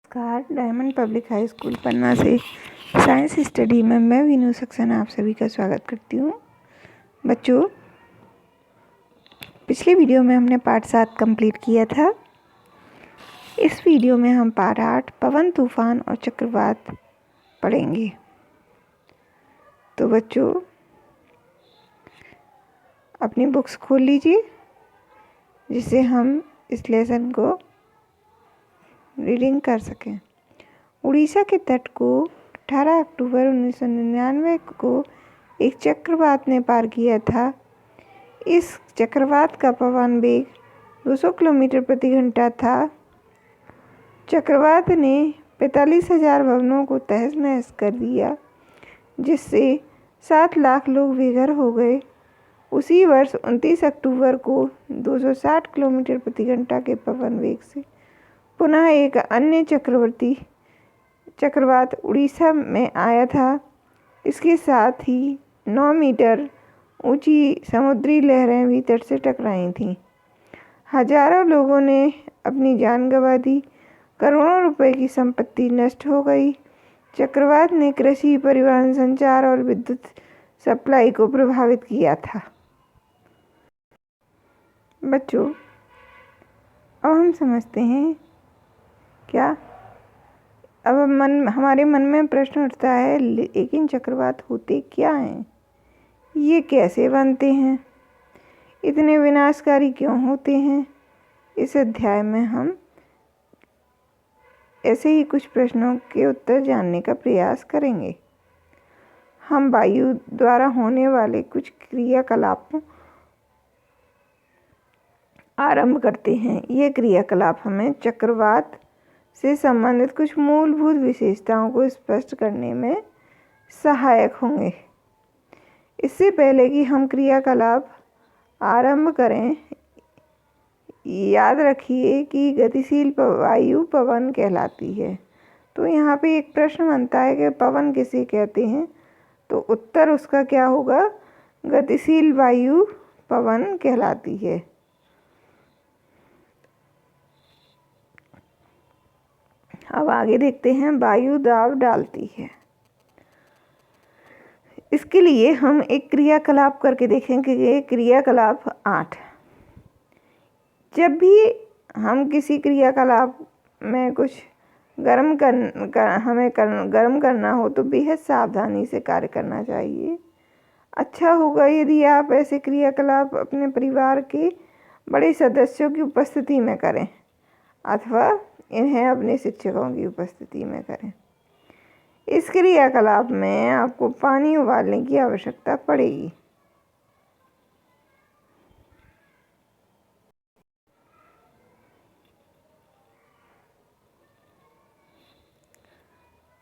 नमस्कार। Diamond public high school पन्ना से science study में मैं वीनू सक्सेना आप सभी का स्वागत करती हूँ। बच्चों, पिछले वीडियो में हमने पार्ट 7 कंप्लीट किया था। इस वीडियो में हम पार्ट 8 पवन, तूफान और चक्रवात पढ़ेंगे। तो बच्चों, अपनी बुक्स खोल लीजिए जिससे हम इस लेसन को रीडिंग कर सकें। उड़ीसा के तट को 18 अक्टूबर 1999 को एक चक्रवात ने पार किया था। इस चक्रवात का पवन वेग 200 किलोमीटर प्रति घंटा था। चक्रवात ने 45,000 भवनों को तहस नहस कर दिया, जिससे 7 लाख लोग बेघर हो गए। उसी वर्ष 29 अक्टूबर को 260 किलोमीटर प्रति घंटा के पवन वेग से पुनः एक अन्य चक्रवात उड़ीसा में आया था। इसके साथ ही 9 मीटर ऊंची समुद्री लहरें भी तट से टकराई थीं। हजारों लोगों ने अपनी जान गंवा दी। करोड़ों रुपए की संपत्ति नष्ट हो गई। चक्रवात ने कृषि, परिवहन, संचार और विद्युत सप्लाई को प्रभावित किया था। बच्चों, अब हम समझते हैं क्या। अब हमारे मन में प्रश्न उठता है, लेकिन चक्रवात होते क्या हैं? ये कैसे बनते हैं? इतने विनाशकारी क्यों होते हैं? इस अध्याय में हम ऐसे ही कुछ प्रश्नों के उत्तर जानने का प्रयास करेंगे। हम वायु द्वारा होने वाले कुछ क्रियाकलापों आरंभ करते हैं। ये क्रियाकलाप हमें चक्रवात से संबंधित कुछ मूलभूत विशेषताओं को स्पष्ट करने में सहायक होंगे। इससे पहले कि हम क्रियाकलाप आरंभ करें, याद रखिए कि गतिशील वायु पवन कहलाती है। तो यहाँ पे एक प्रश्न बनता है कि पवन किसे कहते हैं? तो उत्तर उसका क्या होगा? गतिशील वायु पवन कहलाती है। अब आगे देखते हैं, वायु दाब डालती है। इसके लिए हम एक क्रियाकलाप करके देखेंगे। ये क्रियाकलाप 8। जब भी हम किसी क्रियाकलाप में कुछ गर्म करना हो तो बेहद सावधानी से कार्य करना चाहिए। अच्छा होगा यदि आप ऐसे क्रियाकलाप अपने परिवार के बड़े सदस्यों की उपस्थिति में करें अथवा इन्हें अपने शिक्षकों की उपस्थिति में करें। इस क्रियाकलाप में आपको पानी उबालने की आवश्यकता पड़ेगी।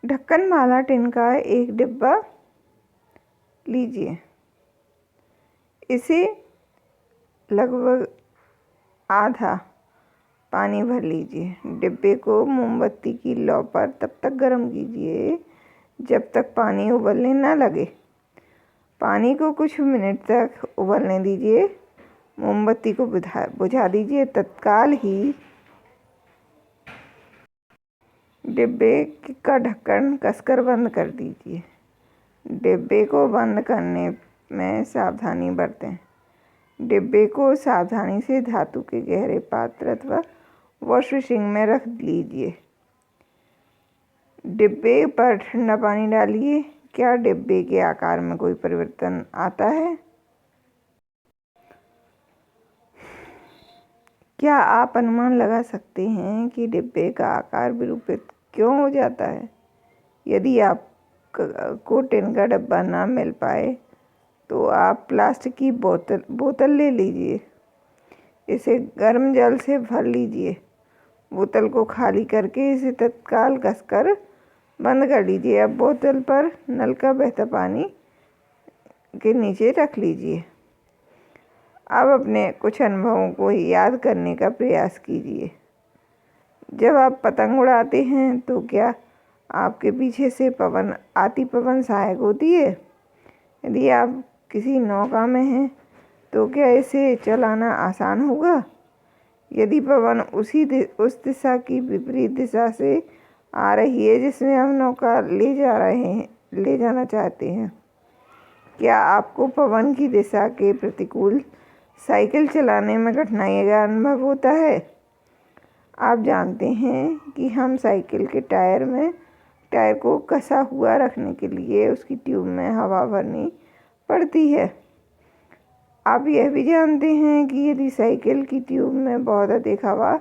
ढक्कन वाला टिन का एक डिब्बा लीजिए। इसे लगभग आधा पानी भर लीजिए। डिब्बे को मोमबत्ती की लौ पर तब तक गर्म कीजिए जब तक पानी उबलने न लगे। पानी को कुछ मिनट तक उबलने दीजिए। मोमबत्ती को बुझा दीजिए। तत्काल ही डिब्बे का ढक्कन कसकर बंद कर दीजिए। डिब्बे को बंद करने में सावधानी बरतें। डिब्बे को सावधानी से धातु के गहरे पात्र अथवा वॉश बेसिन में रख लीजिए। डिब्बे पर ठंडा पानी डालिए। क्या डिब्बे के आकार में कोई परिवर्तन आता है? क्या आप अनुमान लगा सकते हैं कि डिब्बे का आकार विरूपित क्यों हो जाता है? यदि आपको टिन का डब्बा ना मिल पाए तो आप प्लास्टिक की बोतल ले लीजिए। इसे गर्म जल से भर लीजिए। बोतल को खाली करके इसे तत्काल कसकर बंद कर लीजिए। अब बोतल पर नल का बहता पानी के नीचे रख लीजिए। अब अपने कुछ अनुभवों को याद करने का प्रयास कीजिए। जब आप पतंग उड़ाते हैं तो क्या आपके पीछे से आती पवन सहायक होती है? यदि आप किसी नौका में हैं तो क्या इसे चलाना आसान होगा? यदि पवन उस दिशा की विपरीत दिशा से आ रही है जिसमें हम नौका ले जाना चाहते हैं। क्या आपको पवन की दिशा के प्रतिकूल साइकिल चलाने में कठिनाई का अनुभव होता है? आप जानते हैं कि हम साइकिल के टायर को कसा हुआ रखने के लिए उसकी ट्यूब में हवा भरनी पड़ती है। आप यह भी जानते हैं कि यदि साइकिल की ट्यूब में बहुत अधिक हवा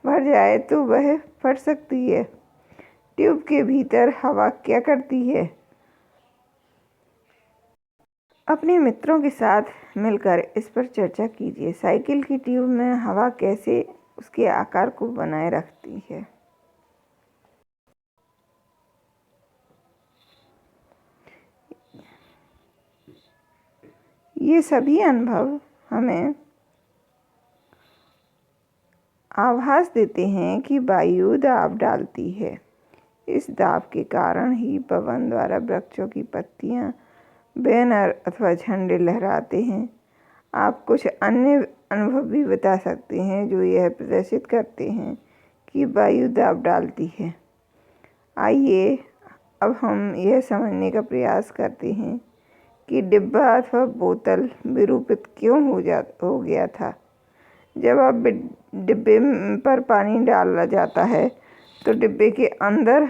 भर जाए तो वह फट सकती है। ट्यूब के भीतर हवा क्या करती है? अपने मित्रों के साथ मिलकर इस पर चर्चा कीजिए। साइकिल की ट्यूब में हवा कैसे उसके आकार को बनाए रखती है? ये सभी अनुभव हमें आभास देते हैं कि वायु दाब डालती है। इस दाब के कारण ही पवन द्वारा वृक्षों की पत्तियां, बैनर अथवा झंडे लहराते हैं। आप कुछ अन्य अनुभव भी बता सकते हैं जो यह प्रदर्शित करते हैं कि वायु दाब डालती है। आइए अब हम यह समझने का प्रयास करते हैं कि डिब्बा अथवा बोतल विरूपित क्यों हो गया था। जब आप डिब्बे पर पानी डाला जाता है तो डिब्बे के अंदर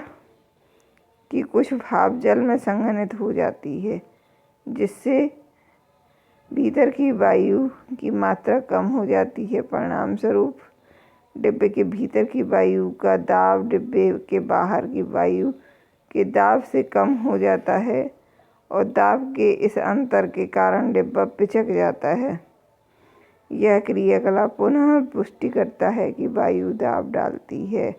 की कुछ भाप जल में संघनित हो जाती है, जिससे भीतर की वायु की मात्रा कम हो जाती है। परिणाम स्वरूप डिब्बे के भीतर की वायु का दाब डिब्बे के बाहर की वायु के दाब से कम हो जाता है और दाब के इस अंतर के कारण डिब्बा पिचक जाता है। यह क्रियाकलाप पुनः पुष्टि करता है कि वायु दाब डालती है।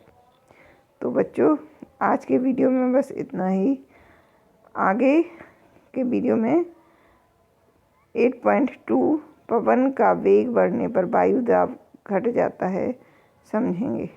तो बच्चों, आज के वीडियो में बस इतना ही। आगे के वीडियो में 8.2 पवन का वेग बढ़ने पर वायु दाब घट जाता है समझेंगे।